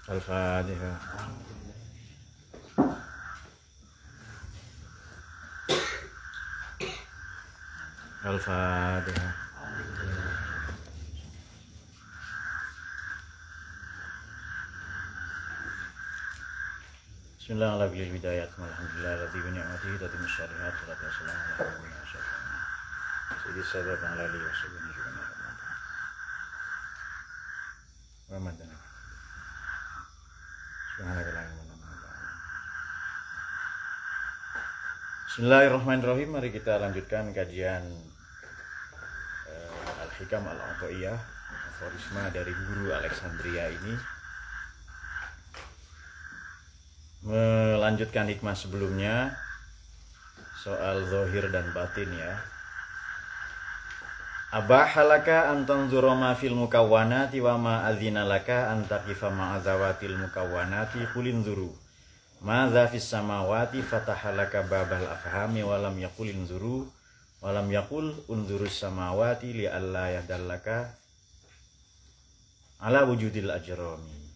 Al-Fatihah. Al-Fatihah. Bismillahirrahmanirrahim. Alhamdulillahirabbil alamin. Tatimmus shalihat wa wassalamu ala sayyidina sayyidina alihi washabbihi Ramadan. Bismillahirrahmanirrahim. Mari kita lanjutkan kajian Al-Hikam Al-Athaiyah, aforisma dari guru Alexandria ini. Melanjutkan hikmah sebelumnya soal zahir dan batin ya. Abahalaka an tanzura ma fil mukawwanati wa ma adzina laka an taqifa ma azawatil mukawwanati qulin zuru ma za fis samawati fatahalaka babal afhami wa lam yaqulin zuru wa lam yaqul unzurus samawati li alla yadallaka ala wujudil ajrami.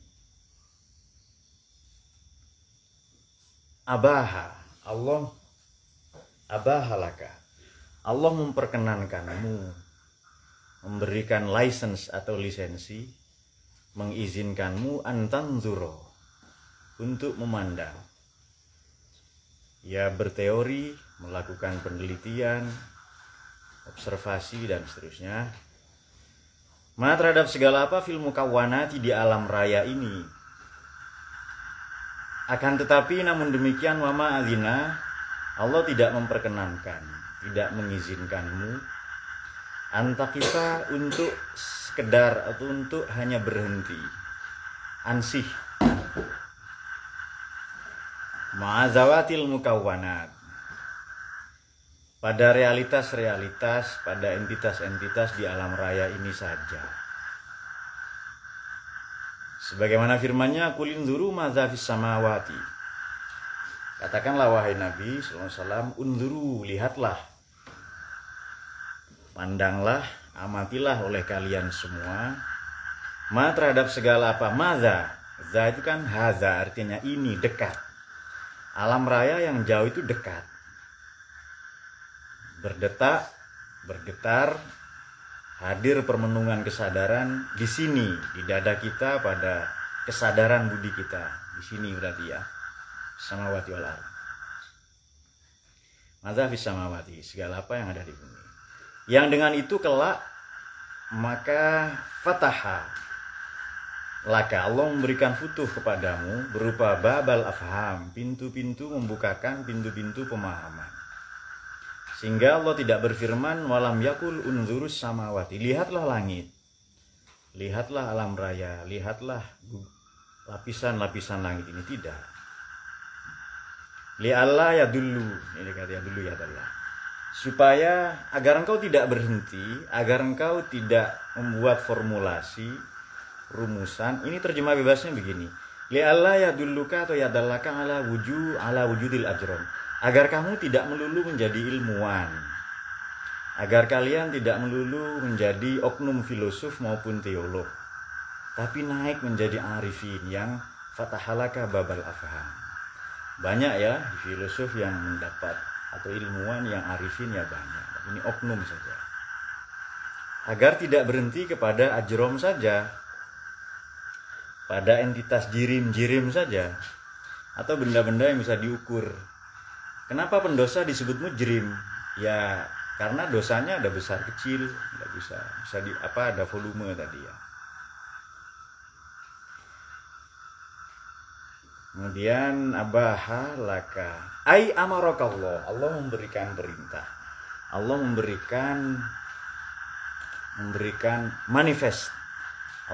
Abahalaka Allah memperkenankanmu, memberikan license atau lisensi, mengizinkanmu antanzuro untuk memandang, ya berteori, melakukan penelitian, observasi dan seterusnya, terhadap segala apa fil mukawwanati di alam raya ini. Akan tetapi namun demikian wama adzina, Allah tidak memperkenankan, tidak mengizinkanmu antakita untuk sekedar atau untuk hanya berhenti ansih ma'azawatil mukawwanat, pada realitas-realitas, pada entitas-entitas di alam raya ini saja. Sebagaimana firman-Nya, qulin zuru madza fis samawati. Katakanlah wahai Nabi sallallahu alaihi wasallam, unzuru, lihatlah, pandanglah, amatilah oleh kalian semua, terhadap segala apa, madza. Za itu kan haza, artinya ini, dekat. Alam raya yang jauh itu dekat. Berdetak, bergetar, hadir permenungan kesadaran di sini, di dada kita, pada kesadaran budi kita. Di sini berarti ya. Samawati wal ardh. Madza fis samawati, segala apa yang ada di bumi. Yang dengan itu kelak maka fataha laka, Allah memberikan futuh kepadamu berupa babal afham, pintu-pintu, membukakan pintu-pintu pemahaman. Sehingga Allah tidak berfirman walam yakul unzurus samawati, lihatlah langit, lihatlah alam raya, lihatlah lapisan-lapisan langit ini. Tidak. Li alla ya dulu, ini kata ya dulu ya Allah, supaya agar engkau tidak berhenti, agar engkau tidak membuat formulasi, rumusan. Ini terjemah bebasnya begini, li alla ya duluka atau ya dallaka ala wujudil ajram, agar kamu tidak melulu menjadi ilmuwan, agar kalian tidak melulu menjadi oknum filosof maupun teolog, tapi naik menjadi arifin yang fatahalaka babal afham. Banyak ya filosof yang mendapat, atau ilmuwan yang arifin ya banyak. Ini oknum saja. Agar tidak berhenti kepada ajrom saja, pada entitas jirim-jirim saja, atau benda-benda yang bisa diukur. Kenapa pendosa disebut mujrim? Ya karena dosanya ada besar kecil, nggak bisa ada volume tadi ya. Kemudian abaha laka ai amarakallah, Allah memberikan perintah, Allah memberikan manifest,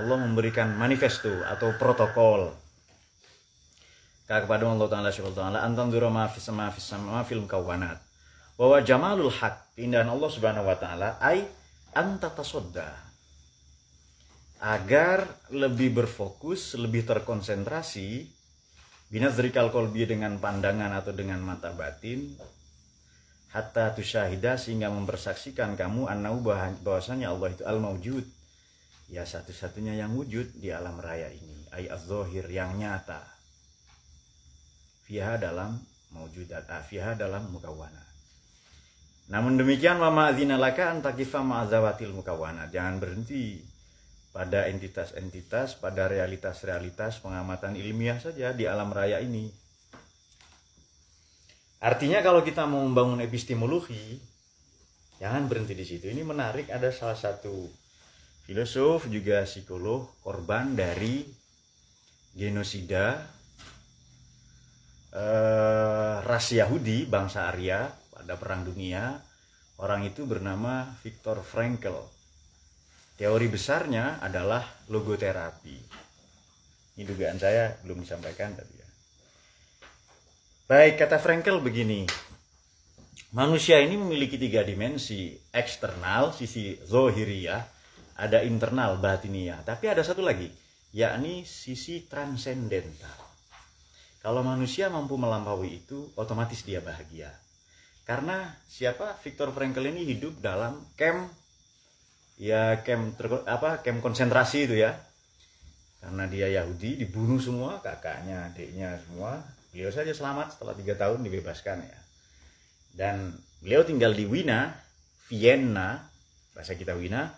Allah memberikan manifesto atau protokol kepada Allah Ta'ala subhanahu wa ta'ala antanzura ma fil mukawwanat bahwa jamalul haq, keindahan Allah subhanahu wa ta'ala ai antatasodda, agar lebih berfokus, lebih terkonsentrasi, binazrikal qalbi, dengan pandangan atau dengan mata batin, hatta tusyahida, sehingga mempersaksikan kamu annahu bahwasanya Allah itu al-mawjud, ya satu-satunya yang wujud di alam raya ini, ay az-zahir, yang nyata, fiha dalam maujudat, fiha dalam mukawwana. Namun demikian, wa ma'adzina laka an taqifa ma'azawatil mukawwana, jangan berhenti pada entitas-entitas, pada realitas-realitas pengamatan ilmiah saja di alam raya ini. Artinya kalau kita mau membangun epistemologi, jangan berhenti di situ. Ini menarik, ada salah satu filosof juga psikolog korban dari genosida ras Yahudi bangsa Arya pada Perang Dunia. Orang itu bernama Viktor Frankl. Teori besarnya adalah logoterapi. Ini dugaan saya, belum disampaikan tadi ya. Baik, kata Frankl begini. Manusia ini memiliki 3 dimensi. Eksternal, sisi zohiriyah. Ada internal, batiniyah. Tapi ada satu lagi, yakni sisi transendental. Kalau manusia mampu melampaui itu, otomatis dia bahagia. Karena siapa? Viktor Frankl ini hidup dalam camp konsentrasi itu ya. Karena dia Yahudi, dibunuh semua, kakaknya, adiknya semua. Beliau saja selamat setelah 3 tahun dibebaskan ya. Dan beliau tinggal di Wina, Vienna, bahasa kita Wina,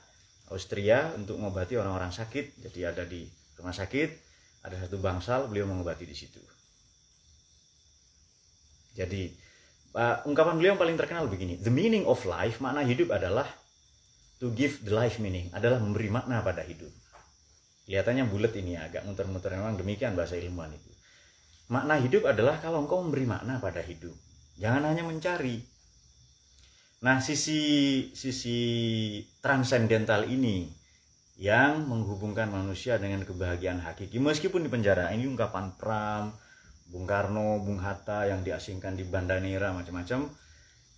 Austria, untuk mengobati orang-orang sakit. Jadi ada di rumah sakit, ada satu bangsal, beliau mengobati di situ. Jadi ungkapan beliau yang paling terkenal begini, the meaning of life, makna hidup adalah to give the life meaning, adalah memberi makna pada hidup. Kelihatannya bulat ini ya, agak muter-muter, memang demikian bahasa ilmuwan itu. Makna hidup adalah kalau engkau memberi makna pada hidup, jangan hanya mencari. Nah, sisi transendental ini yang menghubungkan manusia dengan kebahagiaan hakiki meskipun di penjara. Ini ungkapan Pram, Bung Karno, Bung Hatta yang diasingkan di Banda Neira, macam-macam.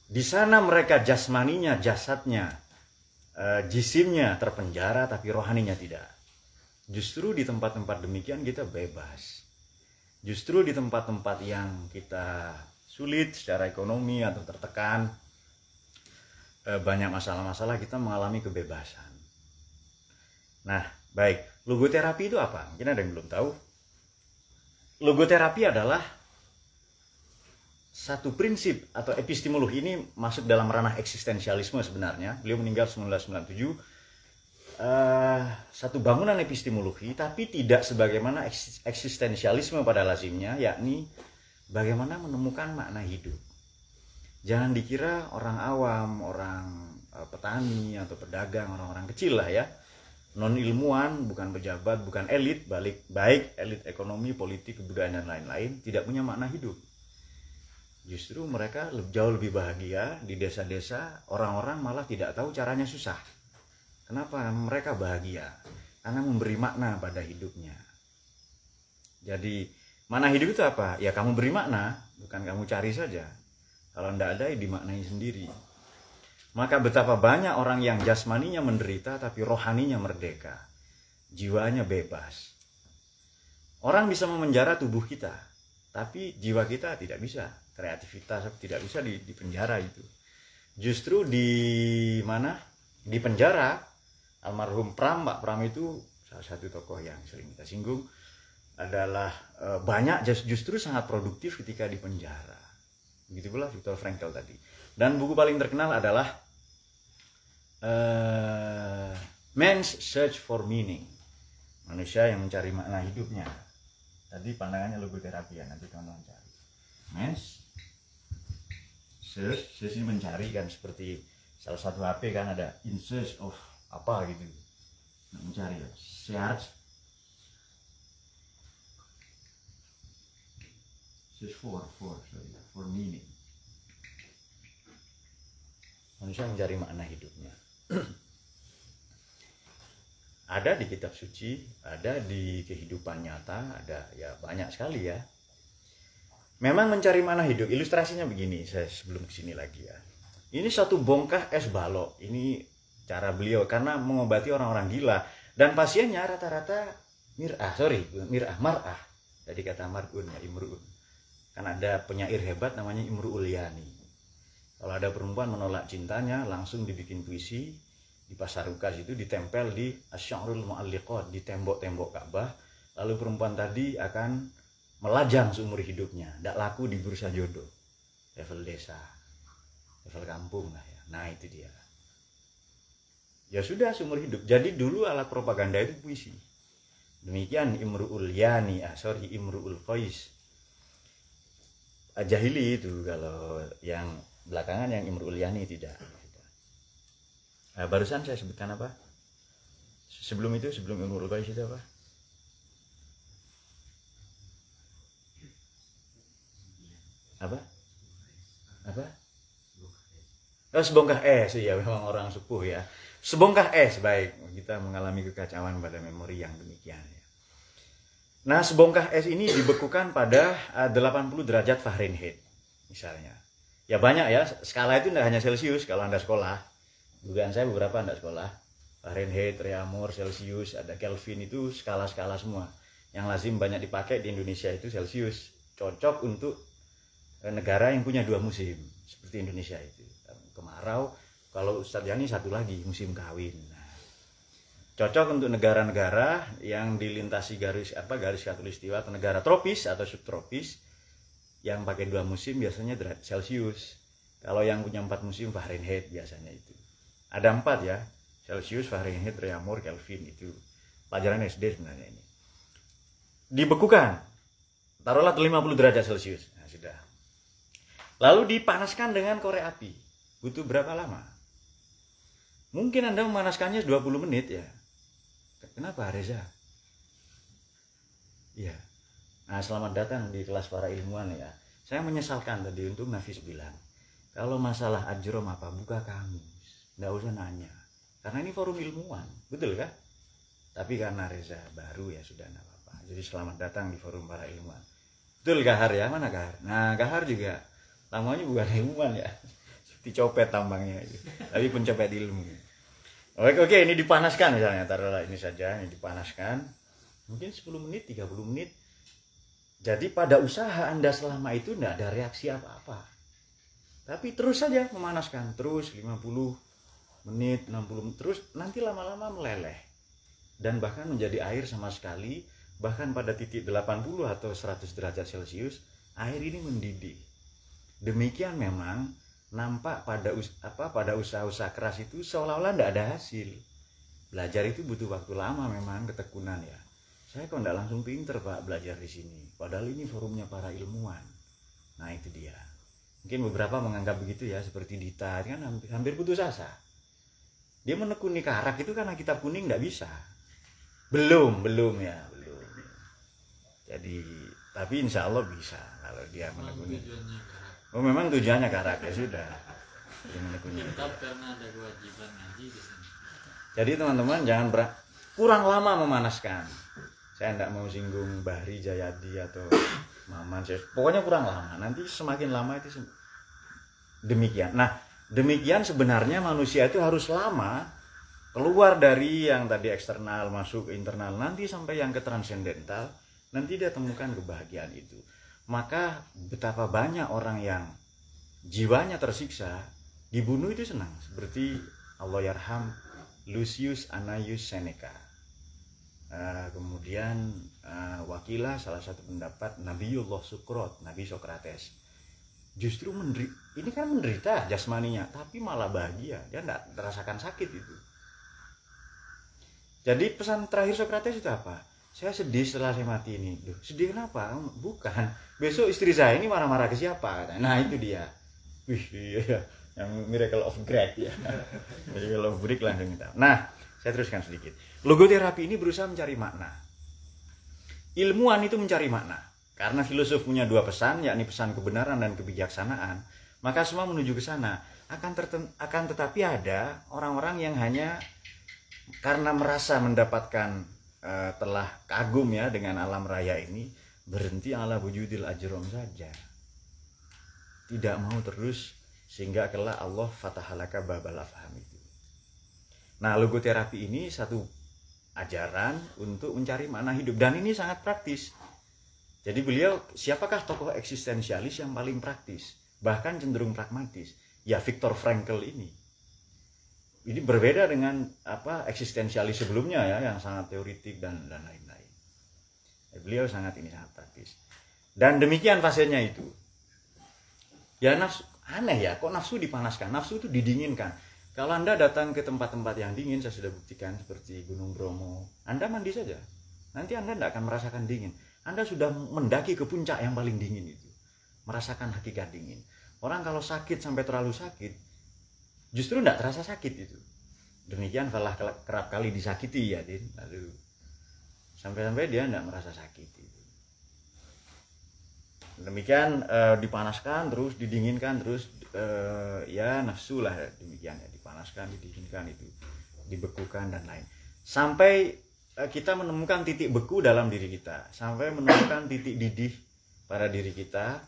Di sana mereka jasmaninya, jasadnya, jisimnya terpenjara, tapi rohaninya tidak. Justru di tempat-tempat demikian kita bebas. Justru di tempat-tempat yang kita sulit secara ekonomi atau tertekan, banyak masalah-masalah, kita mengalami kebebasan. Nah, baik, logoterapi itu apa? Mungkin ada yang belum tahu. Logoterapi adalah satu prinsip atau epistemologi, ini masuk dalam ranah eksistensialisme sebenarnya. Beliau meninggal 1997. Satu bangunan epistemologi, tapi tidak sebagaimana eksistensialisme pada lazimnya, yakni bagaimana menemukan makna hidup. Jangan dikira orang awam, orang petani atau pedagang, orang-orang kecil lah ya, non ilmuwan, bukan pejabat, bukan elit, baik elit ekonomi, politik, kebudayaan dan lain-lain, tidak punya makna hidup. Justru mereka jauh lebih bahagia di desa-desa. Orang-orang malah tidak tahu caranya susah. Kenapa? Mereka bahagia karena memberi makna pada hidupnya. Jadi makna hidup itu apa? Ya kamu beri makna, bukan kamu cari saja. Kalau tidak ada, ya dimaknai sendiri. Maka betapa banyak orang yang jasmaninya menderita tapi rohaninya merdeka, jiwanya bebas. Orang bisa memenjara tubuh kita, tapi jiwa kita tidak bisa. Kreativitas tidak bisa di penjara itu. Justru di mana? Di penjara, almarhum Pram, Pak Pram itu salah satu tokoh yang sering kita singgung, adalah banyak justru sangat produktif ketika di penjara. Begitu pula Viktor Frankl tadi. Dan buku paling terkenal adalah Man's Search for Meaning, manusia yang mencari makna hidupnya. Tadi pandangannya logoterapi ya, nanti teman-teman cari. Man's Search, ini mencari kan, seperti salah satu HP kan ada in search of apa gitu, mencari ya. Search for meaning. Manusia mencari makna hidupnya. Ada di kitab suci, ada di kehidupan nyata, ada ya banyak sekali ya. Memang mencari makna hidup, ilustrasinya begini, saya sebelum kesini lagi ya. Ini satu bongkah es balok, ini cara beliau karena mengobati orang-orang gila. Dan pasiennya rata-rata mar'ah. Jadi kata mar'un ya, imru'un. Kan ada penyair hebat namanya Imru'ul Yani. Kalau ada perempuan menolak cintanya, langsung dibikin puisi, di Pasar Ukas itu ditempel di Asy'arul Mu'alliqat, di tembok-tembok Ka'bah. Lalu perempuan tadi akan melajang seumur hidupnya, tidak laku di bursa jodoh, level desa, level kampung lah ya. Nah itu dia. Ya sudah seumur hidup. Jadi dulu alat propaganda itu puisi. Demikian Imru'ul Yani, Imru'ul Qais. Jahili itu, kalau yang belakangan yang Imru'ul Yani tidak. Nah, barusan saya sebutkan apa? Sebelum Imru'ul Qais itu apa? Apa? Oh, sebongkah es, ya memang orang sepuh ya. Sebongkah es, baik. Kita mengalami kekacauan pada memori yang demikian ya. Nah, sebongkah es ini dibekukan pada 80 derajat Fahrenheit misalnya. Ya banyak ya, skala itu tidak hanya Celcius kalau Anda sekolah. Dugaan saya beberapa Anda sekolah. Fahrenheit, Reaumur, Celcius, ada Kelvin, itu skala-skala semua. Yang lazim banyak dipakai di Indonesia itu Celcius. Cocok untuk negara yang punya 2 musim seperti Indonesia itu, kemarau. Kalau Ustadz Yani satu lagi, musim kawin. Nah, cocok untuk negara-negara yang dilintasi garis khatulistiwa, atau negara tropis atau subtropis yang pakai 2 musim biasanya Celcius. Kalau yang punya 4 musim Fahrenheit biasanya itu. Ada 4 ya, Celcius, Fahrenheit, Reaumur, Kelvin, itu pelajaran SD sebenarnya ini. Dibekukan, taruhlah 50 derajat Celcius. Nah, sudah. Lalu dipanaskan dengan korek api. Butuh berapa lama? Mungkin Anda memanaskannya 20 menit ya. Kenapa Reza? Iya. Nah, selamat datang di kelas para ilmuwan ya. Saya menyesalkan tadi untuk Nafis bilang, kalau masalah ajrom apa, buka kamus. Nggak usah nanya. Karena ini forum ilmuwan. Betul kan? Tapi karena Reza baru ya sudah nggak apa-apa. Jadi selamat datang di forum para ilmuwan. Betul Gahar ya? Mana Gahar? Nah, Gahar juga tambangnya bukan ilmuwan ya, seperti copet tambangnya gitu. Tapi pencopet ilmu. Oke, ini dipanaskan misalnya, taruhlah ini saja, ini dipanaskan mungkin 10 menit, 30 menit. Jadi pada usaha Anda selama itu tidak ada reaksi apa-apa, tapi terus saja memanaskan, terus 50 menit, 60 menit, terus nanti lama-lama meleleh dan bahkan menjadi air sama sekali. Bahkan pada titik 80 atau 100 derajat Celcius air ini mendidih. Demikian memang nampak pada usaha-usaha keras itu seolah-olah tidak ada hasil. Belajar itu butuh waktu lama memang, ketekunan ya. Saya kok tidak langsung pinter Pak belajar di sini. Padahal ini forumnya para ilmuwan. Nah itu dia. Mungkin beberapa menganggap begitu ya, seperti Dita kan hampir putus asa. Dia menekuni karak itu karena kitab kuning tidak bisa. Belum. Jadi tapi insya Allah bisa kalau dia menekuni. Oh memang tujuannya karak ya sudah. Tetap karena ada kewajiban ngaji di sini. Jadi teman-teman jangan kurang lama memanaskan. Saya tidak mau singgung Bahri Jayadi atau Maman. Pokoknya kurang lama. Nanti semakin lama itu demikian. Nah demikian sebenarnya manusia itu harus lama keluar dari yang tadi eksternal masuk ke internal, nanti sampai yang ke transendental. Nanti dia temukan kebahagiaan itu. Maka betapa banyak orang yang jiwanya tersiksa dibunuh itu senang, seperti Allahyarham Lucius Annaeus Seneca. Kemudian wakilah salah satu pendapat Nabiullah Sukrot, Nabi Sokrates. Justru ini kan menderita jasmaninya, tapi malah bahagia, dia tidak merasakan sakit itu. Jadi pesan terakhir Sokrates itu apa? Saya sedih setelah saya mati ini. Duh, sedih kenapa? Bukan. Besok istri saya ini marah-marah ke siapa? Nah itu dia. Wih, iya. Yang miracle of Greg ya. Miracle of Greg langsung kita. Nah, saya teruskan sedikit. Logoterapi ini berusaha mencari makna. Ilmuwan itu mencari makna. Karena filosof punya 2 pesan, yakni pesan kebenaran dan kebijaksanaan. Maka semua menuju ke sana. Akan tetapi ada orang-orang yang hanya karena merasa mendapatkan telah kagum ya dengan alam raya ini, berhenti ala wujudil ajrom saja, tidak mau terus, sehingga kelak Allah fatahalaka babal afham itu. Nah logoterapi ini satu ajaran untuk mencari makna hidup, dan ini sangat praktis. Jadi beliau, siapakah tokoh eksistensialis yang paling praktis, bahkan cenderung pragmatis? Ya Viktor Frankl ini ini berbeda dengan eksistensialis sebelumnya ya, yang sangat teoritik dan lain-lain. Beliau sangat praktis. Dan demikian fasenya itu. Ya nafsu, aneh ya, kok nafsu dipanaskan? Nafsu itu didinginkan. Kalau Anda datang ke tempat-tempat yang dingin, saya sudah buktikan seperti Gunung Bromo, Anda mandi saja. Nanti Anda tidak akan merasakan dingin. Anda sudah mendaki ke puncak yang paling dingin itu. Merasakan hakikat dingin. Orang kalau sakit sampai terlalu sakit, justru tidak terasa sakit itu. Demikian falah kerap kali disakiti ya, Din. Lalu sampai-sampai dia tidak merasa sakit itu. Demikian dipanaskan terus, didinginkan terus, ya nafsu lah demikian ya, dipanaskan, didinginkan itu, dibekukan dan lain. Sampai kita menemukan titik beku dalam diri kita, sampai menemukan titik didih pada diri kita.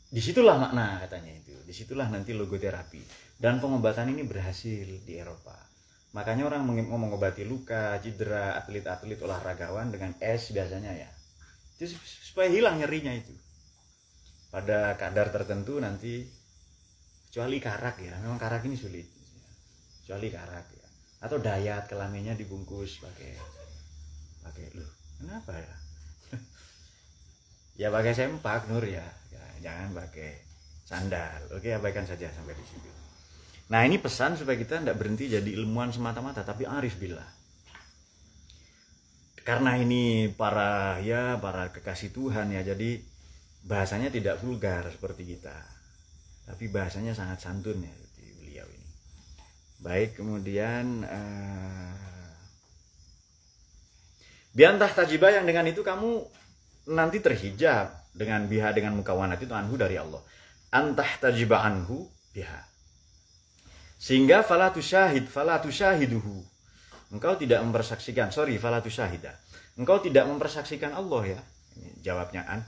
Disitulah makna katanya itu, disitulah nanti logoterapi. Dan pengobatan ini berhasil di Eropa. Makanya orang mengobati luka, cedera, atlet-atlet olahragawan dengan es biasanya ya. Itu supaya hilang nyerinya itu. Pada kadar tertentu nanti, kecuali karak ya, memang karak ini sulit. Kecuali karak ya. Atau dayat, kelaminnya dibungkus pakai loh, kenapa ya? Ya pakai sempak Nur ya. Jangan pakai sandal. Oke, abaikan saja sampai di situ. Nah, ini pesan supaya kita tidak berhenti jadi ilmuwan semata-mata, tapi arif billah. Karena ini para kekasih Tuhan ya, jadi bahasanya tidak vulgar seperti kita, tapi bahasanya sangat santun ya seperti beliau ini. Baik, kemudian biantah tajibah, yang dengan itu kamu nanti terhijab dengan biha, dengan mukawanat itu anhu dari Allah. Antah tajibah anhu biha. Sehingga fala tusyahiduhu. Engkau tidak mempersaksikan, fala tusyahida. Engkau tidak mempersaksikan Allah ya. Ini jawabnya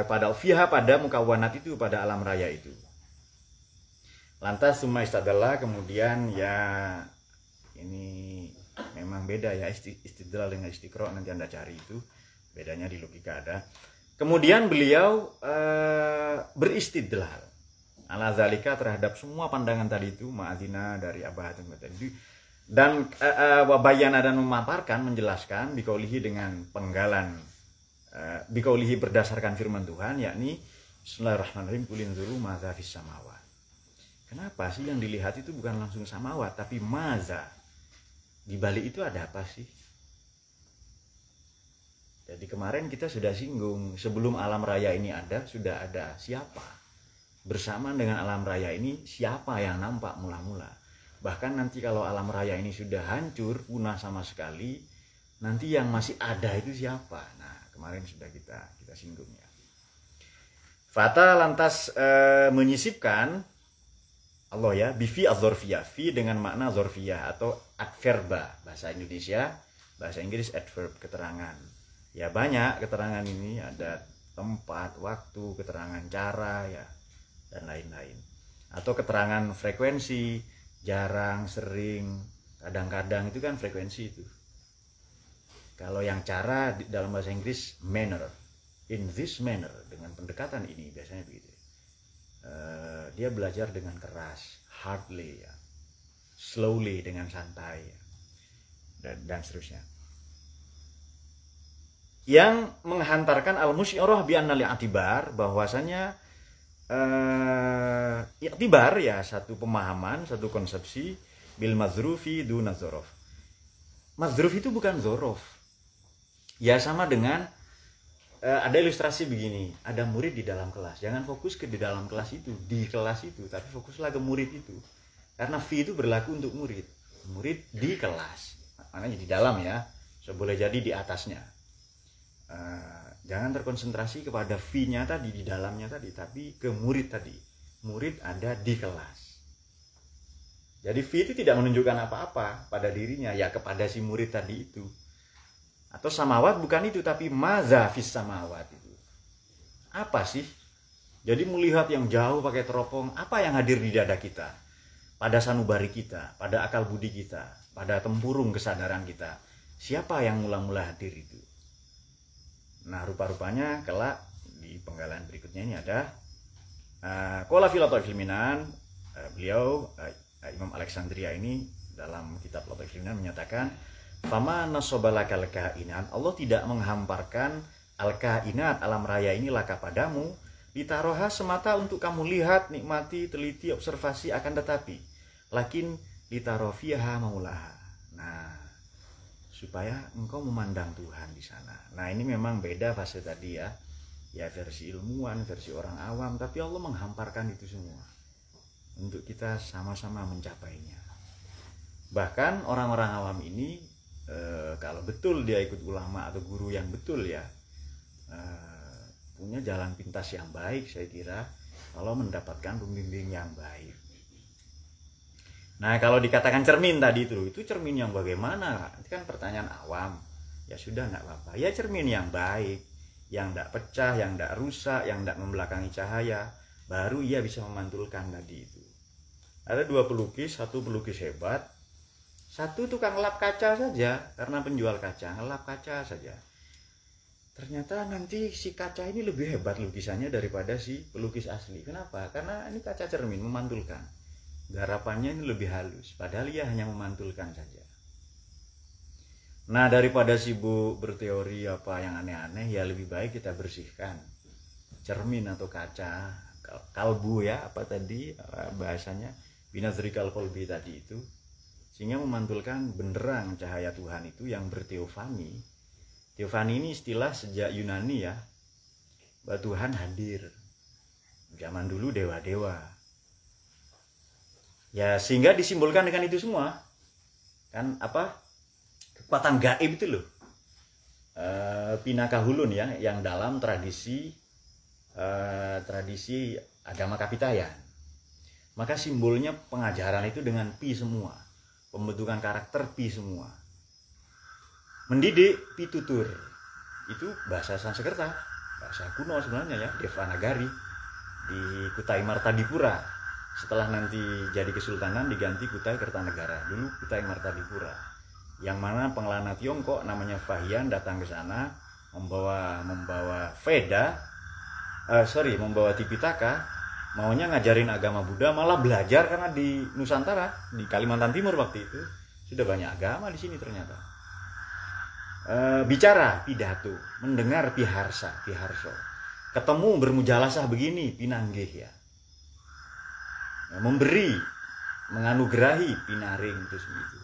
pada fiha, pada mukawanat itu, pada alam raya itu. Lantas summa istadallah, kemudian ya ini memang beda ya, istidlal dengan istiqra, nanti Anda cari itu. Bedanya di logika ada. Kemudian beliau beristidlal ala zalika, terhadap semua pandangan tadi itu, ma'adina dari Abah tadi. Dan wabayana, dan memaparkan, menjelaskan bikaulihi, dengan penggalan bikaulihi berdasarkan firman Tuhan, yakni Bismillahirrahmanirrahim, kulin zuru madza fis samawat. Kenapa sih yang dilihat itu bukan langsung samawat, tapi maza? Di balik itu ada apa sih? Jadi kemarin kita sudah singgung, sebelum alam raya ini ada, sudah ada siapa? Bersamaan dengan alam raya ini, siapa yang nampak mula-mula? Bahkan nanti kalau alam raya ini sudah hancur, punah sama sekali, nanti yang masih ada itu siapa? Nah, kemarin sudah kita singgung ya. Fata lantas menyisipkan Allah ya, bifi adzorfiyah, fi dengan makna zorfiyah atau adverba, bahasa Indonesia, bahasa Inggris adverb, keterangan. Ya banyak keterangan ini, ada tempat, waktu, keterangan cara ya, dan lain-lain. Atau keterangan frekuensi, jarang, sering, kadang-kadang, itu kan frekuensi itu. Kalau yang cara dalam bahasa Inggris manner, in this manner, dengan pendekatan ini biasanya begitu. Dia belajar dengan keras, hardly ya, slowly dengan santai ya, dan seterusnya. Yang menghantarkan al-musyirah bi annal i'tibar, bahwasanya i'tibar ya, satu pemahaman, satu konsepsi, bil mazrufi duna dzorof. Mazruf itu bukan dzorof. Ya sama dengan ada ilustrasi begini, ada murid di dalam kelas. Jangan fokus ke di dalam kelas itu, di kelas itu, tapi fokuslah ke murid itu. Karena fi itu berlaku untuk murid. Murid di kelas. Maknanya di dalam ya. So, boleh jadi di atasnya. Jangan terkonsentrasi kepada fi-nya tadi, di dalamnya tadi, tapi ke murid tadi. Murid ada di kelas. Jadi fi itu tidak menunjukkan apa-apa pada dirinya, ya kepada si murid tadi itu. Atau samawat bukan itu, tapi maza fis samawat itu. Apa sih? Jadi melihat yang jauh pakai teropong, apa yang hadir di dada kita? Pada sanubari kita, pada akal budi kita, pada tempurung kesadaran kita. Siapa yang mula-mula hadir itu? Nah, rupa-rupanya kelak di penggalan berikutnya ini ada qala fil filminan, beliau Imam Alexandria ini dalam kitab Lataif Yunan menyatakan, fama nasobalakal kainat, Allah tidak menghamparkan al-kainat, alam raya ini laka padamu, ditaroha semata untuk kamu lihat, nikmati, teliti, observasi, akan tetapi lakin ditarofiha maulaha. Nah, supaya engkau memandang Tuhan di sana. Nah, ini memang beda fase tadi ya. Ya versi ilmuwan, versi orang awam, tapi Allah menghamparkan itu semua untuk kita sama-sama mencapainya. Bahkan orang-orang awam ini kalau betul dia ikut ulama atau guru yang betul ya, punya jalan pintas yang baik, saya kira, kalau mendapatkan pembimbing yang baik. Nah, kalau dikatakan cermin tadi itu cermin yang bagaimana? Itu kan pertanyaan awam. Ya sudah, enggak apa-apa. Ya cermin yang baik, yang enggak pecah, yang enggak rusak, yang enggak membelakangi cahaya, baru ia bisa memantulkan tadi itu. Ada dua pelukis, satu pelukis hebat, satu tukang lap kaca saja, karena penjual kaca, ngelap kaca saja. Ternyata nanti si kaca ini lebih hebat lukisannya daripada si pelukis asli. Kenapa? Karena ini kaca cermin, memantulkan. Garapannya ini lebih halus, padahal ia hanya memantulkan saja. Nah, daripada sibuk berteori apa yang aneh-aneh, ya lebih baik kita bersihkan cermin atau kaca, kalbu ya, apa tadi bahasanya, binazrikal kolbi tadi itu, sehingga memantulkan benderang cahaya Tuhan itu yang berteofani. Teofani ini istilah sejak Yunani ya, bahwa Tuhan hadir. Zaman dulu dewa-dewa. Ya, sehingga disimbolkan dengan itu semua. Kan apa? Kekuatan gaib itu loh. Pinakahulun ya, yang dalam tradisi agama Kapitayan. Maka simbolnya pengajaran itu dengan pi semua. Pembentukan karakter pi semua. Mendidik pi tutur. Itu bahasa Sanskerta, bahasa kuno sebenarnya ya, Devanagari di Kutai Martadipura. Setelah nanti jadi kesultanan diganti Kutai Kertanegara. Dulu Kutai Martadipura. Yang mana pengelana Tiongkok namanya Fahian datang ke sana membawa membawa Tipitaka, maunya ngajarin agama Buddha, malah belajar karena di Nusantara, di Kalimantan Timur waktu itu sudah banyak agama di sini ternyata. Bicara pidato, mendengar piharso, ketemu bermujalasah begini pinanggih ya. Memberi, menganugerahi pinaring itu segitu.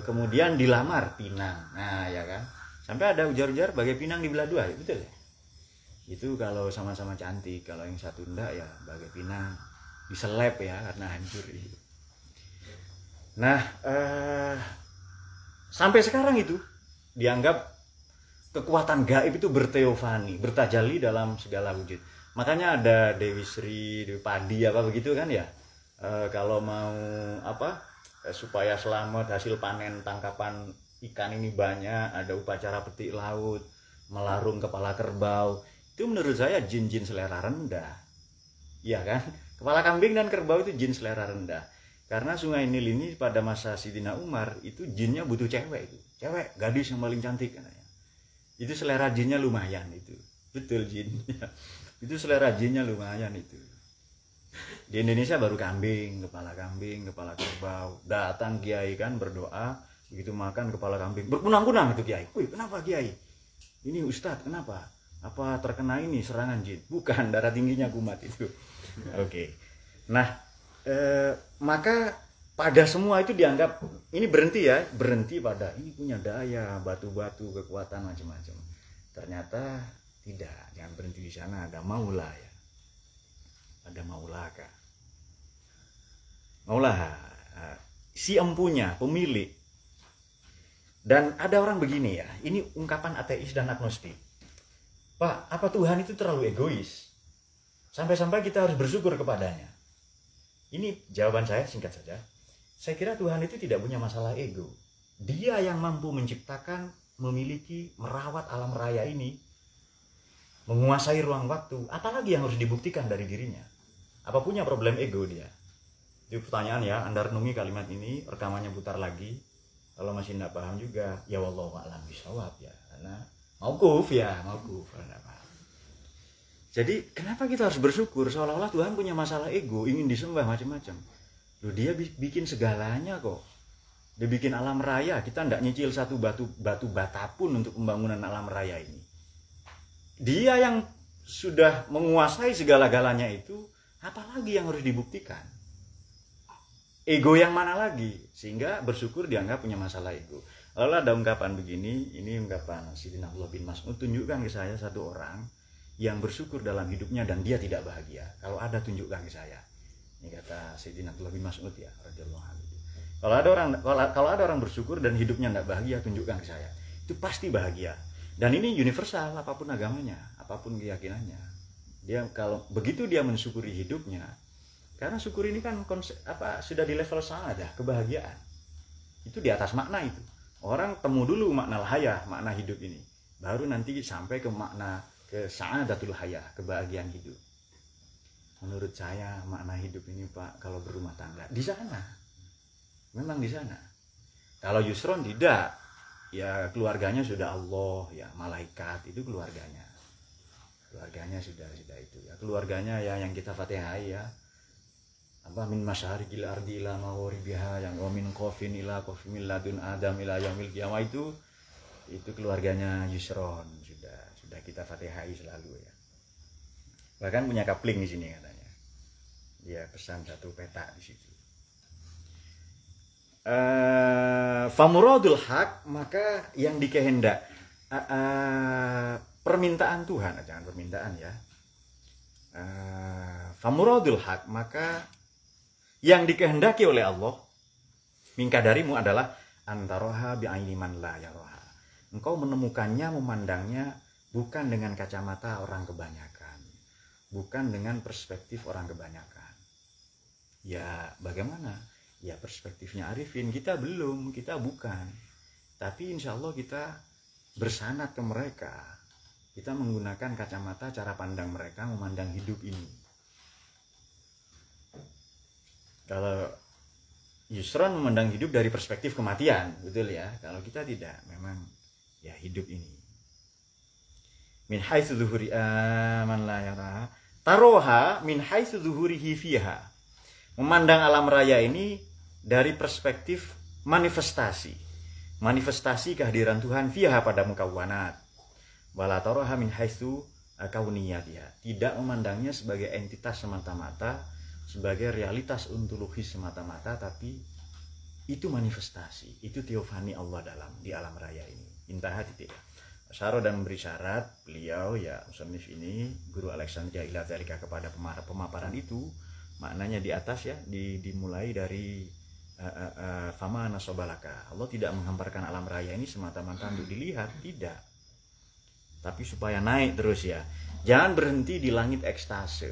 Kemudian dilamar pinang. Nah, ya kan. Sampai ada ujar-ujar bagai pinang di belah dua, ya betul ya? Itu kalau sama-sama cantik, kalau yang satu enggak ya bagai pinang diselep ya karena hancur itu. Nah, sampai sekarang itu dianggap kekuatan gaib itu berteofani, bertajalli dalam segala wujud. Makanya ada Dewi Sri, Dewi Padi apa begitu kan ya. Kalau mau supaya selamat hasil panen tangkapan ikan ini banyak, ada upacara petik laut, melarung kepala kerbau. Itu menurut saya jin-jin selera rendah. Iya kan? Kepala kambing dan kerbau itu jin selera rendah. Karena Sungai Nil ini pada masa Sidina Umar itu jinnya butuh cewek itu. Cewek, gadis yang paling cantik katanya. Itu selera jinnya lumayan itu. Betul jin. Itu selera jinnya lumayan itu. Di Indonesia baru kambing, kepala kerbau. Datang kiai kan berdoa, begitu makan kepala kambing berkunang-kunang itu kiai. Wih, kenapa kiai? Ini ustadz, kenapa? Apa terkena ini serangan jin? Bukan, darah tingginya kumat itu. Oke. Nah, maka pada semua itu dianggap ini berhenti pada ini punya daya, batu-batu, kekuatan macam-macam. Ternyata tidak, jangan berhenti di sana, ada maula ya. Ada maulaka. Maulaha, si empunya, pemilik. Dan ada orang begini ya, ini ungkapan ateis dan agnostik. Pak, apa Tuhan itu terlalu egois? Sampai-sampai kita harus bersyukur kepadanya. Ini jawaban saya singkat saja. Saya kira Tuhan itu tidak punya masalah ego. Dia yang mampu menciptakan, memiliki, merawat alam raya ini, menguasai ruang waktu. Apalagi yang harus dibuktikan dari dirinya? Apa punya problem ego dia? Itu pertanyaan ya, Anda renungi kalimat ini, rekamannya putar lagi. Kalau masih tidak paham juga, ya wallahu a'lam bishawab ya. Karena mauquf. Jadi kenapa kita harus bersyukur? Seolah-olah Tuhan punya masalah ego, ingin disembah macam-macam. Loh, dia bikin segalanya kok. Dia bikin alam raya. Kita tidak nyicil satu batu bata pun untuk pembangunan alam raya ini. Dia yang sudah menguasai segala-galanya itu, apalagi yang harus dibuktikan? Ego yang mana lagi? Sehingga bersyukur dianggap punya masalah ego. Lalu ada ungkapan begini, ini ungkapan Sayyidina Abdullah bin Mas'ud, tunjukkan ke saya satu orang yang bersyukur dalam hidupnya dan dia tidak bahagia. Kalau ada, tunjukkan ke saya. Ini kata Sayyidina Abdullah bin Mas'ud ya, radhiyallahu anhu. Kalau ada orang bersyukur dan hidupnya tidak bahagia, tunjukkan ke saya. Itu pasti bahagia. Dan ini universal, apapun agamanya, apapun keyakinannya. Dia kalau begitu dia mensyukuri hidupnya, karena syukur ini kan sudah di level sa'adah, kebahagiaan. Itu di atas makna itu. Orang temu dulu makna hayah, makna hidup ini. Baru nanti sampai ke makna ke sa'adatul hayah, kebahagiaan hidup. Menurut saya makna hidup ini Pak, kalau berumah tangga di sana. Memang di sana. Kalau yusron tidak, ya keluarganya sudah Allah, ya malaikat itu keluarganya. Keluarganya sudah itu ya. Keluarganya ya yang kita Fatihai ya. Apa min masyarikil ardi ila maghribiha, yang min qafin ila qafin ladun adam ila yaumil qiyamah itu keluarganya yusron, sudah kita Fatihai selalu ya. Bahkan punya kapling di sini katanya. Dia pesan satu peta di situ. Famuradul haq, maka yang dikehendak permintaan Tuhan, jangan permintaan ya. Famuradul haq, maka yang dikehendaki oleh Allah mingka darimu adalah antaroha bi'aini man la yaroha. Engkau menemukannya, memandangnya bukan dengan kacamata orang kebanyakan, bukan dengan perspektif orang kebanyakan. Ya bagaimana? Ya perspektifnya Arifin, kita belum, kita bukan. Tapi insya Allah kita bersanad ke mereka. Kita menggunakan kacamata cara pandang mereka memandang hidup ini. Kalau Yusron memandang hidup dari perspektif kematian, betul ya. Kalau kita tidak, memang ya hidup ini. Min haitsu zuhuri man la yara, taroha min haitsu zuhurihi fiha. Memandang alam raya ini dari perspektif manifestasi kehadiran Tuhan fiha pada mukawwanat. Wala taroha min haitsu kauniyatiha. Tidak memandangnya sebagai entitas semata-mata, sebagai realitas ontologis semata-mata, tapi itu manifestasi, itu teofani Allah di alam raya ini. Intaha titik. Syaro dan memberi syarat beliau ya musannif ini, Guru Alexandria ila dzalika, kepada pemaparan itu. Maknanya di atas ya, dimulai dari fama nasobalaka. Allah tidak menghamparkan alam raya ini semata-mata untuk dilihat, tidak. Tapi supaya naik terus ya. Jangan berhenti di langit ekstase.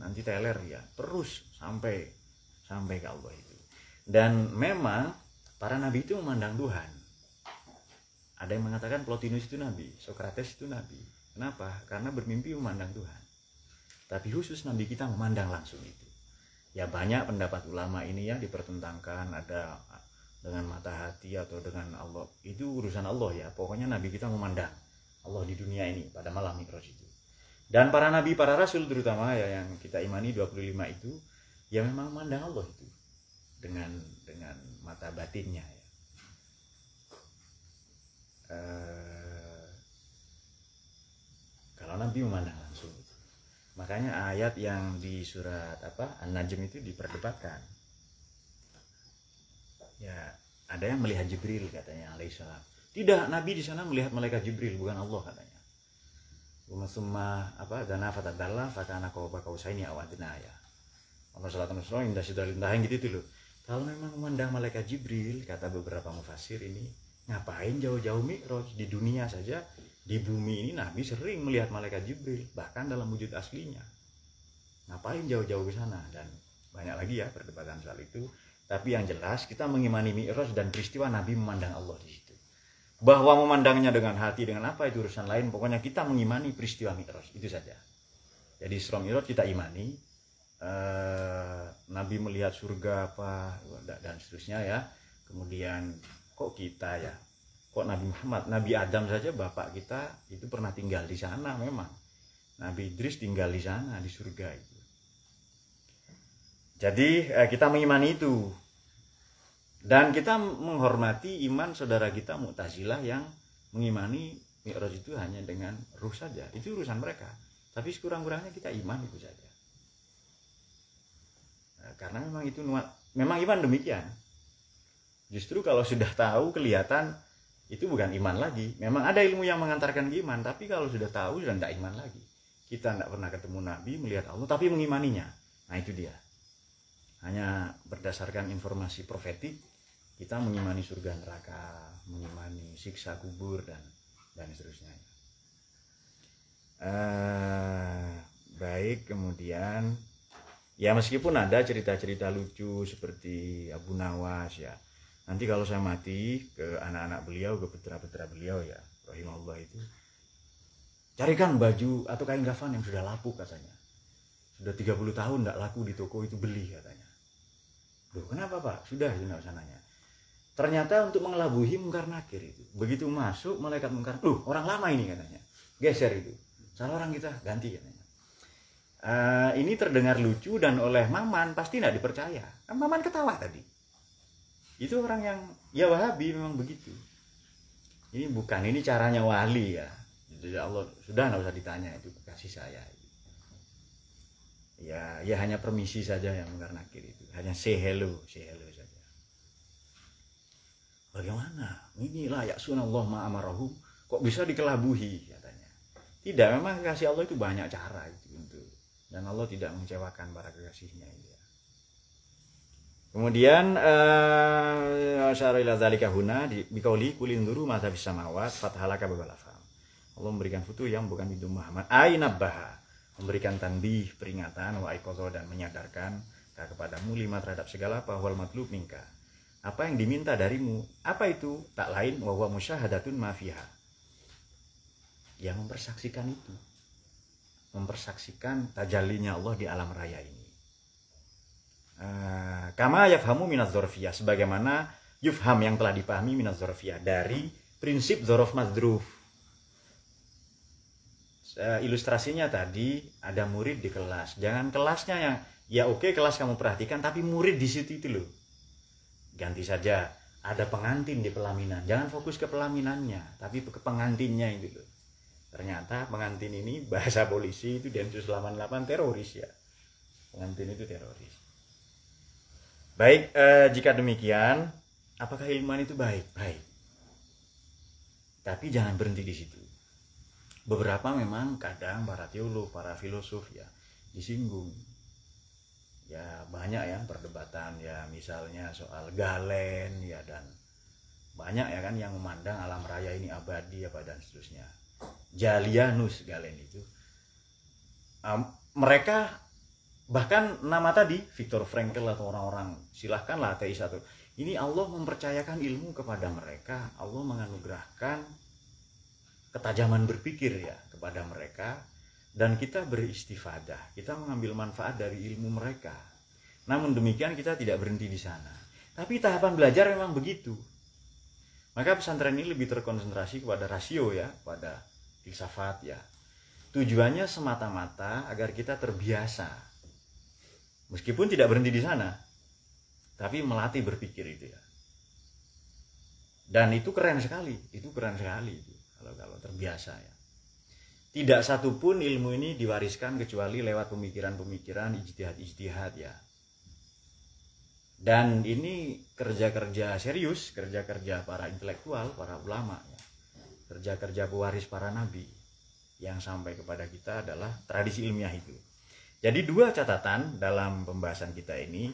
Nanti teler ya, terus sampai ke Allah itu. Dan memang para nabi itu memandang Tuhan. Ada yang mengatakan Plotinus itu nabi, Socrates itu nabi. Kenapa? Karena bermimpi memandang Tuhan. Tapi khusus nabi kita memandang langsung itu. Ya banyak pendapat ulama ini ya dipertentangkan, ada dengan mata hati atau dengan Allah. Itu urusan Allah ya. Pokoknya nabi kita memandang Allah di dunia ini pada malam Mi'raj itu. Dan para nabi, para rasul terutama ya yang kita imani 25 itu ya memang memandang Allah itu dengan mata batinnya ya. Kalau nabi memandang langsung. Makanya ayat yang di surat An-Najm itu diperdebatkan. Ya, ada yang melihat Jibril katanya alaihissalam. Tidak, Nabi di sana melihat malaikat Jibril, bukan Allah katanya. Summa dana fatadalla fakana qaba qausaini aw adna ya. Allah sallallahu alaihi wasallam indah sudah lintahan gitu loh. Kalau memang memandang malaikat Jibril, kata beberapa mufassir ini, ngapain jauh-jauh Mi'raj? Di dunia saja, di bumi ini Nabi sering melihat malaikat Jibril, bahkan dalam wujud aslinya. Ngapain jauh-jauh ke sana? Dan banyak lagi ya perdebatan soal itu. Tapi yang jelas kita mengimani Mi'raj dan peristiwa Nabi memandang Allah di situ. Bahwa memandangnya dengan hati, dengan apa itu urusan lain. Pokoknya kita mengimani peristiwa Mi'raj, itu saja. Jadi Isra Mi'raj kita imani. Nabi melihat surga apa dan seterusnya ya. Kemudian kok kita ya, kok Nabi Muhammad, Nabi Adam saja bapak kita itu pernah tinggal di sana memang. Nabi Idris tinggal di sana di surga itu. Jadi kita mengimani itu. Dan kita menghormati iman saudara kita Mu'tazilah yang mengimani Mi'raj itu hanya dengan ruh saja. Itu urusan mereka. Tapi sekurang-kurangnya kita iman itu saja. Karena memang itu memang iman demikian. Justru kalau sudah tahu kelihatan itu bukan iman lagi. Memang ada ilmu yang mengantarkan ke iman, tapi kalau sudah tahu sudah tidak iman lagi. Kita tidak pernah ketemu Nabi, melihat Allah, tapi mengimaninya. Nah itu dia. Hanya berdasarkan informasi profetik, kita mengimani surga neraka, mengimani siksa kubur dan seterusnya. Baik, kemudian ya meskipun ada cerita-cerita lucu seperti Abu Nawas ya. Nanti kalau saya mati ke anak-anak beliau, ke putra-putra beliau ya, rahimahullah itu, carikan baju atau kain kafan yang sudah lapuk katanya. Sudah 30 tahun tidak laku di toko itu, beli katanya. Loh, kenapa Pak? Sudah sananya. Ternyata untuk mengelabuhi Munkar Nakir itu. Begitu masuk malaikat Munkar, loh orang lama ini katanya. Geser itu. Salah orang kita, ganti katanya. Ini terdengar lucu dan oleh Maman pasti tidak dipercaya. Kan Maman ketawa tadi. Itu orang yang ya Wahabi memang begitu. Ini bukan, ini caranya wali ya. Jadi Allah sudah tidak usah ditanya, itu kasih saya. Ya hanya permisi saja yang Munkar Nakir itu. Hanya say hello saja. Bagaimana? Ini layak sunallah ma'amarahum. Kok bisa dikelabuhi katanya. Tidak, memang kasih Allah itu banyak cara itu untuk. Dan Allah tidak mengecewakan para kekasihnya itu. Kemudian asyara ila dzalika huna biqauli kulinduru ma fis samawat fathalaka babalafam. Allah memberikan futuh yang bukan pintu Muhammad. Ainabbaha, memberikan tanbih, peringatan, wa aiqadha, dan menyadarkan kepadamu lima terhadap segala apa wal matlub minka. Apa yang diminta darimu? Apa itu? Tak lain wa huwa musyahadatun ma fiha. Yang mempersaksikan itu. Mempersaksikan tajallinya Allah di alam raya ini. Kama yafhamu minaz dzarfiyah, sebagaimana yufham yang telah dipahami minaz dzarfiyah dari prinsip dzaraf madzruf. Ilustrasinya tadi ada murid di kelas. Jangan kelasnya yang ya oke, kelas kamu perhatikan, tapi murid di situ itu loh. Ganti saja, ada pengantin di pelaminan. Jangan fokus ke pelaminannya, tapi ke pengantinnya itu loh. Ternyata pengantin ini bahasa polisi itu Densus 88 teroris ya. Pengantin itu teroris. Baik, jika demikian, apakah ilmuwan itu baik? Baik. Tapi jangan berhenti di situ. Beberapa memang kadang para teolog, para filosof ya disinggung. Ya banyak ya perdebatan ya, misalnya soal Galen ya, dan banyak ya kan yang memandang alam raya ini abadi apa dan seterusnya. Jalianus Galen itu. Mereka bahkan nama tadi Viktor Frankl atau orang-orang silahkanlah ateis atau ini, Allah mempercayakan ilmu kepada mereka, Allah menganugerahkan ketajaman berpikir ya kepada mereka, dan kita beristifadah, kita mengambil manfaat dari ilmu mereka. Namun demikian kita tidak berhenti di sana, tapi tahapan belajar memang begitu. Maka pesantren ini lebih terkonsentrasi kepada rasio ya, pada filsafat ya. Tujuannya semata-mata agar kita terbiasa. Meskipun tidak berhenti di sana, tapi melatih berpikir itu ya. Dan itu keren sekali, itu kalau terbiasa ya. Tidak satupun ilmu ini diwariskan kecuali lewat pemikiran-pemikiran ijtihad ya. Dan ini kerja-kerja serius, kerja-kerja para intelektual, para ulama ya. Kerja-kerja pewaris para nabi yang sampai kepada kita adalah tradisi ilmiah itu. Jadi dua catatan dalam pembahasan kita ini,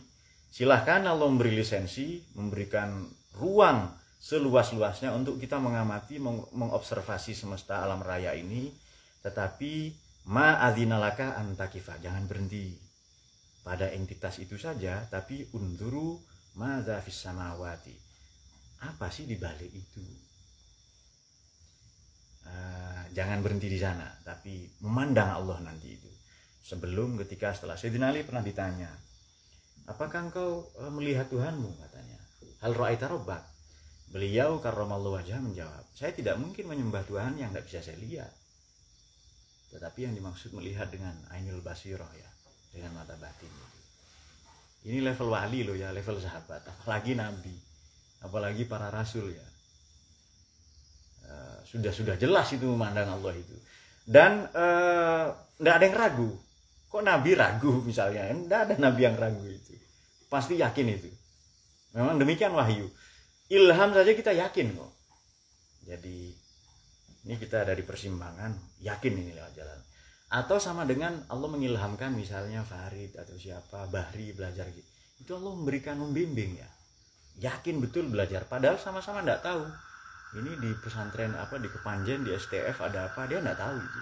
silahkan Allah memberi lisensi, memberikan ruang seluas-luasnya untuk kita mengamati, mengobservasi semesta alam raya ini, tetapi ma'adzinalaka antakifah, jangan berhenti pada entitas itu saja, tapi unduru madza fis samawati. Apa sih di balik itu? Jangan berhenti di sana, tapi memandang Allah nanti itu. Setelah Sayyidina Ali pernah ditanya, apakah engkau melihat Tuhanmu? Katanya, hal ra'aita rabbak? Beliau karramallahu wajhah menjawab, saya tidak mungkin menyembah Tuhan yang tidak bisa saya lihat. Tetapi yang dimaksud melihat dengan ainul basirah ya, dengan mata batin. Ini level wali loh ya, level sahabat, apalagi nabi, apalagi para rasul ya. Sudah jelas itu memandang Allah itu. Dan enggak ada yang ragu. Kok nabi ragu misalnya? Enggak ada nabi yang ragu itu. Pasti yakin itu. Memang demikian wahyu. Ilham saja kita yakin kok. Jadi ini kita ada di persimpangan, yakin ini lewat jalan. Atau sama dengan Allah mengilhamkan misalnya Farid atau siapa, Bahri belajar gitu. Itu Allah memberikan membimbing ya. Yakin betul belajar, padahal sama-sama enggak tahu. Ini di pesantren apa, di Kepanjen, di STF ada apa, dia enggak tahu itu.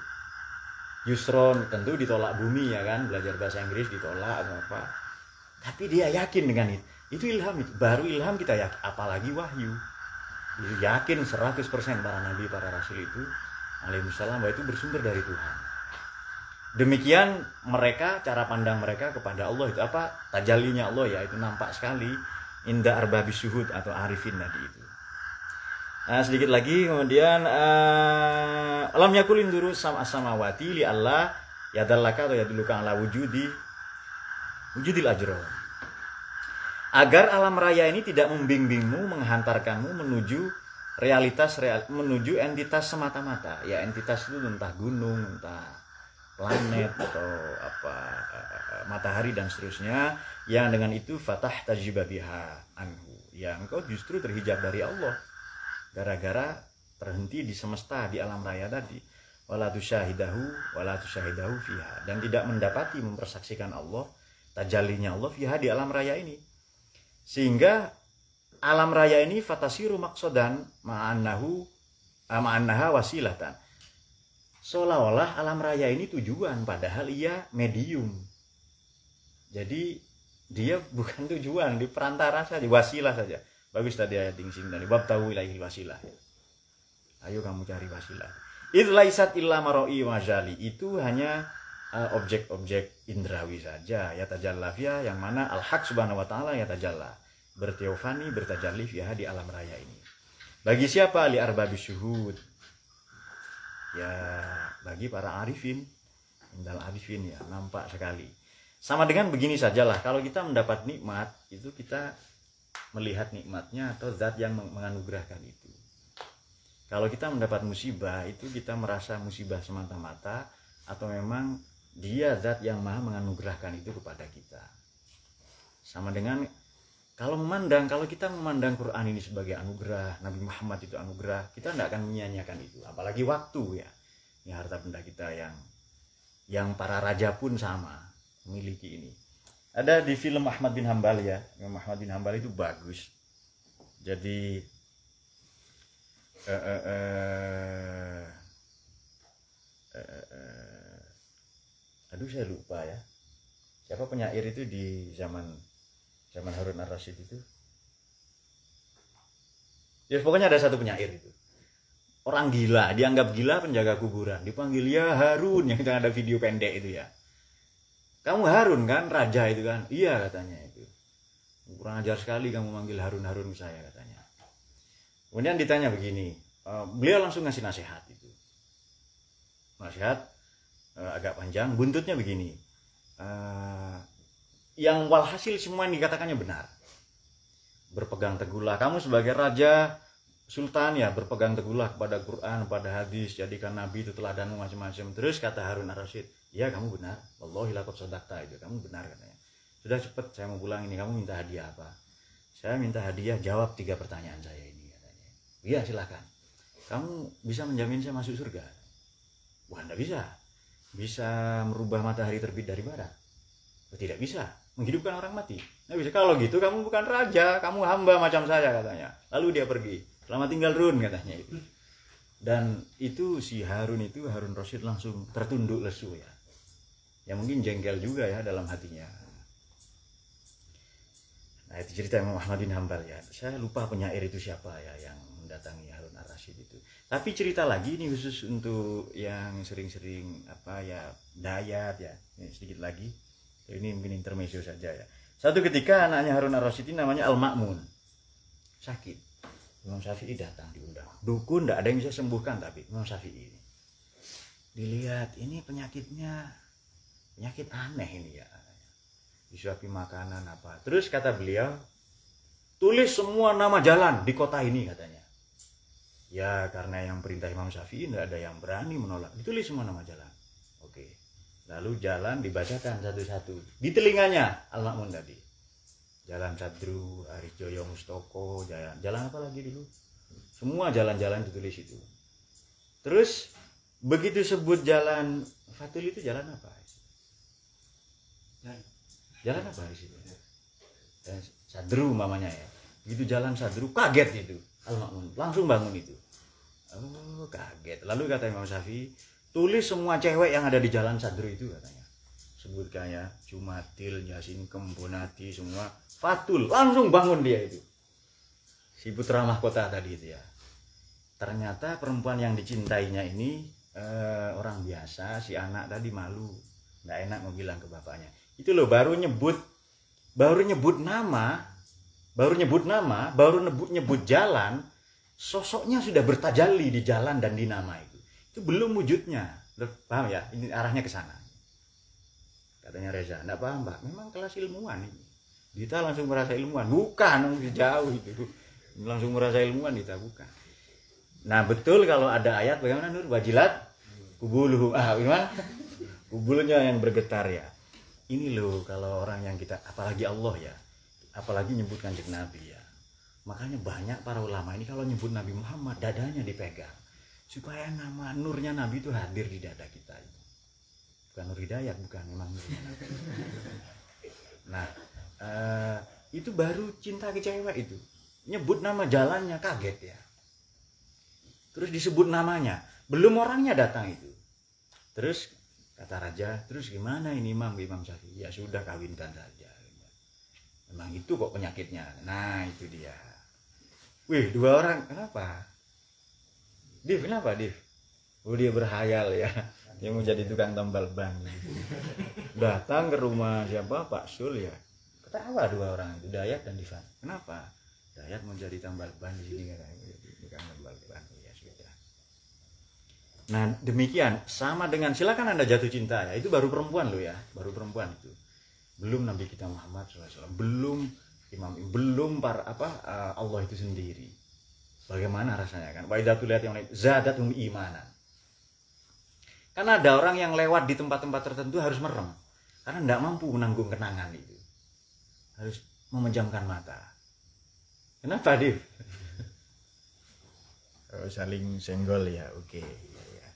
Yusron tentu ditolak bumi ya kan, belajar bahasa Inggris ditolak atau apa. Tapi dia yakin dengan itu. Itu ilham itu. Baru ilham kita yakin, apalagi wahyu. Yakin 100% para nabi, para rasul itu alaihissalam bahwa itu bersumber dari Tuhan. Demikian mereka, cara pandang mereka kepada Allah itu apa? Tajallinya Allah ya, itu nampak sekali inda arbabis syuhud atau arifin tadi itu. Nah, sedikit lagi kemudian alam yakulin duru samawati li Allah yadallaka atau yadulluka ala wujudil ajro. Agar alam raya ini tidak membimbingmu, menghantarkanmu menuju menuju entitas semata-mata. Ya entitas itu entah gunung, entah planet atau apa matahari dan seterusnya, yang dengan itu fatah tajibabiha anhu. Ya engkau justru terhijab dari Allah. Gara-gara terhenti di semesta, di alam raya tadi, wala tusyahidahu fiha, dan tidak mendapati mempersaksikan Allah, tajallinya Allah fiha di alam raya ini, sehingga alam raya ini fatasiru maqsadan ma'annaha wasilatan, seolah-olah alam raya ini tujuan, padahal ia medium. Jadi dia bukan tujuan, di perantara saja, wasilah saja. Bagus tadi ayat sing dari bab tahu ilaihi wasilah. Ayo kamu cari wasilah. Itu laisat illa maroi wajali. Itu hanya objek-objek indrawi saja. Ya tajalla fiha, yang mana al-haq subhanahu wa ta'ala ya tajalla. Berteofani, bertajalli fiha di alam raya ini. Bagi siapa? Li arbabis syuhud. Ya bagi para arifin. Indal arifin ya, nampak sekali. Sama dengan begini sajalah. Kalau kita mendapat nikmat, itu kita melihat nikmatnya atau zat yang menganugerahkan itu. Kalau kita mendapat musibah, itu kita merasa musibah semata-mata atau memang dia zat yang maha menganugerahkan itu kepada kita. Sama dengan kalau kita memandang Quran ini sebagai anugerah, Nabi Muhammad itu anugerah, kita tidak akan menyia-nyiakan itu. Apalagi waktu ya. Ini harta benda kita yang para raja pun sama memiliki ini. Ada di film Ahmad bin Hanbal ya. Imam Ahmad bin Hanbal itu bagus. Jadi aduh saya lupa ya. Siapa penyair itu di zaman Harun ar-Rasyid itu? Ya pokoknya ada satu penyair itu. Orang gila, dianggap gila penjaga kuburan. Dipanggil ya Harun, yang kita ada video pendek itu ya. Kamu Harun kan, raja itu kan? Iya katanya itu. Kurang ajar sekali kamu manggil Harun ke saya katanya. Kemudian ditanya begini, beliau langsung ngasih nasihat itu. Nasihat agak panjang, buntutnya begini. Yang walhasil semua yang dikatakannya benar. Berpegang teguhlah, kamu sebagai raja, sultan ya, berpegang teguhlah kepada Quran, pada hadis, jadikan nabi itu teladanmu macam-macam. Terus kata Harun ar-Rasyid, ya kamu benar, wallahi laqad shadaqta, itu kamu benar katanya. Sudah cepat saya mau pulang ini, kamu minta hadiah apa? Saya minta hadiah jawab 3 pertanyaan saya ini katanya. Iya silakan. Kamu bisa menjamin saya masuk surga? Wah enggak bisa. Bisa merubah matahari terbit dari barat? Tidak bisa. Menghidupkan orang mati? Nggak bisa. Kalau gitu kamu bukan raja, kamu hamba macam saya katanya. Lalu dia pergi. Selamat tinggal Run katanya itu. Dan itu si Harun Rasyid langsung tertunduk lesu ya. Ya mungkin jengkel juga ya dalam hatinya. Nah itu cerita Imam Ahmad bin Hanbal ya. Saya lupa penyair itu siapa ya yang mendatangi Harun ar-Rasyid itu. Tapi cerita lagi ini khusus untuk yang sering-sering apa ya dayat ya. Ini sedikit lagi. Ini mungkin intermezzo saja ya. Satu ketika anaknya Harun ar-Rasyid ini namanya Al-Ma'mun. Sakit. Imam Syafi'i datang diundang. Dukun tidak ada yang bisa sembuhkan, tapi Imam Syafi'i ini dilihat ini penyakitnya penyakit aneh ini ya. disuapi makanan apa. Terus kata beliau, tulis semua nama jalan di kota ini katanya. Ya karena yang perintah Imam Syafi'i tidak ada yang berani menolak. Ditulis semua nama jalan. Oke. Lalu jalan dibacakan satu-satu. Di telinganya Al-Ma'mun tadi. Jalan Sadru, Aris Joyo Mustoko, jalan apa lagi dulu? Semua jalan-jalan ditulis itu. Terus begitu sebut jalan Fatul itu jalan apa? Jalan apa di situ? Sadru mamanya ya. Begitu jalan Sadru kaget itu Al-Ma'mun, langsung bangun itu. Oh kaget. Lalu kata Imam Syafi'i, tulis semua cewek yang ada di jalan Sadru itu katanya. Sebutkan ya, Jumatil, Yasin, Kembonati semua. Fatul, langsung bangun dia itu. Si putra mahkota tadi itu ya. Ternyata perempuan yang dicintainya ini orang biasa, si anak tadi malu, nggak enak mau bilang ke bapaknya. Itu loh baru nyebut nama, baru nyebut jalan, sosoknya sudah bertajalli di jalan dan di nama itu. Itu belum wujudnya. Loh, paham ya? Ini arahnya ke sana. Katanya Reza, enggak paham, Mbak. Memang kelas ilmuwan ini. Kita langsung merasa ilmuwan, bukan jauh itu. Langsung merasa ilmuwan kita bukan. Nah, betul kalau ada ayat bagaimana Nur? Wajilat kubuluhu. Gimana? Kubulnya yang bergetar ya. Ini loh kalau orang yang kita, apalagi Allah ya, apalagi nyebut Kanjeng Nabi ya. Makanya banyak para ulama ini kalau nyebut Nabi Muhammad dadanya dipegang supaya nama nurnya Nabi itu hadir di dada kita. Bukan Nur Hidayat, bukan, memang nurnya Nabi. Nah, itu baru cinta ke cewek itu. Nyebut nama jalannya kaget ya. Terus disebut namanya, belum orangnya datang itu. Terus kata raja, terus gimana ini Imam Syafi'i? Ya sudah kawinkan saja. Memang itu kok penyakitnya. Nah itu dia. Wih, dua orang, kenapa? Div, kenapa Div? Oh dia berhayal ya. Dia mau jadi tukang tambal ban. Datang ke rumah siapa? Pak Sul ya. Ketawa dua orang itu, Dayat dan Divan. Kenapa? Dayat mau jadi tambal ban di sini katanya. Tukang tambal ban. Ya sudah. Nah demikian, sama dengan silakan Anda jatuh cinta ya. Itu baru perempuan loh ya, baru perempuan itu. Belum Nabi kita Muhammad SAW, belum Imam, belum para Allah itu sendiri. Bagaimana rasanya kan? Wa idza tuliyat yang lain zadatum imanan. Karena ada orang yang lewat di tempat-tempat tertentu harus merem karena tidak mampu menanggung kenangan itu. Harus memejamkan mata. Kenapa, Div? Saling senggol ya, oke. Ya.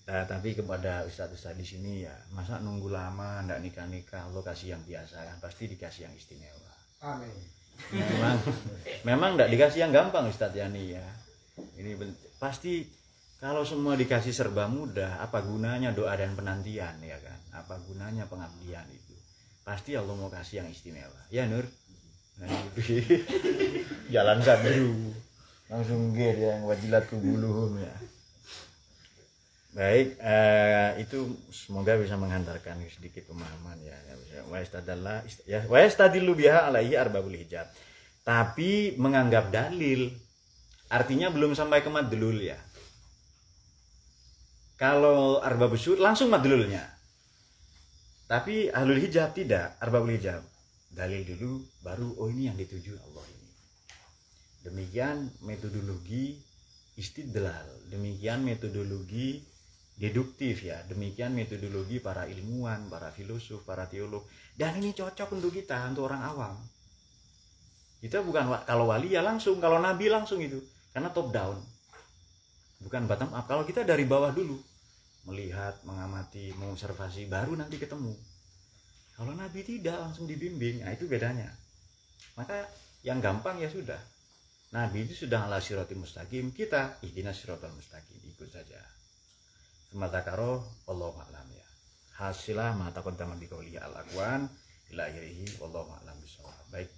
Nah, tapi kepada ustadz-ustadz di sini ya, masa nunggu lama ndak nikah-nikah, Allah kasih yang biasa kan, pasti dikasih yang istimewa. Amin. Memang ndak dikasih yang gampang Ustadz Yani ya. Ini pasti kalau semua dikasih serba mudah, apa gunanya doa dan penantian ya kan? Apa gunanya pengabdian itu? Pasti Allah mau kasih yang istimewa. Ya Nur. Nah, jalan Sadru. Langsung ger yang wajilat kubuluhum ya. Baik, itu semoga bisa menghantarkan sedikit pemahaman ya. Wa yastadillu biha alaihi arbabul hijab. Tapi menganggap dalil artinya belum sampai ke madlul ya. Kalau arbabus syuhud langsung madlulnya. Tapi ahlul hijab tidak, arbabul hijab. Dalil dulu baru oh ini yang dituju Allah ini. Demikian metodologi istidlal, demikian metodologi deduktif ya, demikian metodologi para ilmuwan, para filosof, para teolog. Dan ini cocok untuk kita, untuk orang awam. Kita bukan kalau wali ya langsung, kalau nabi langsung itu, karena top down, bukan bottom up. Kalau kita dari bawah dulu, melihat, mengamati, mengobservasi, baru nanti ketemu. Kalau nabi tidak langsung dibimbing, nah itu bedanya. Maka yang gampang ya sudah. Nabi itu sudah ala siratal mustaqim, kita ihdinas siratal mustaqim, ikut saja. Semata karo wallahu a'lam ya. Hasilah ma taqaddama bi qouli al-aqwan ila akhirih wallahu a'lam bisawab. Baik.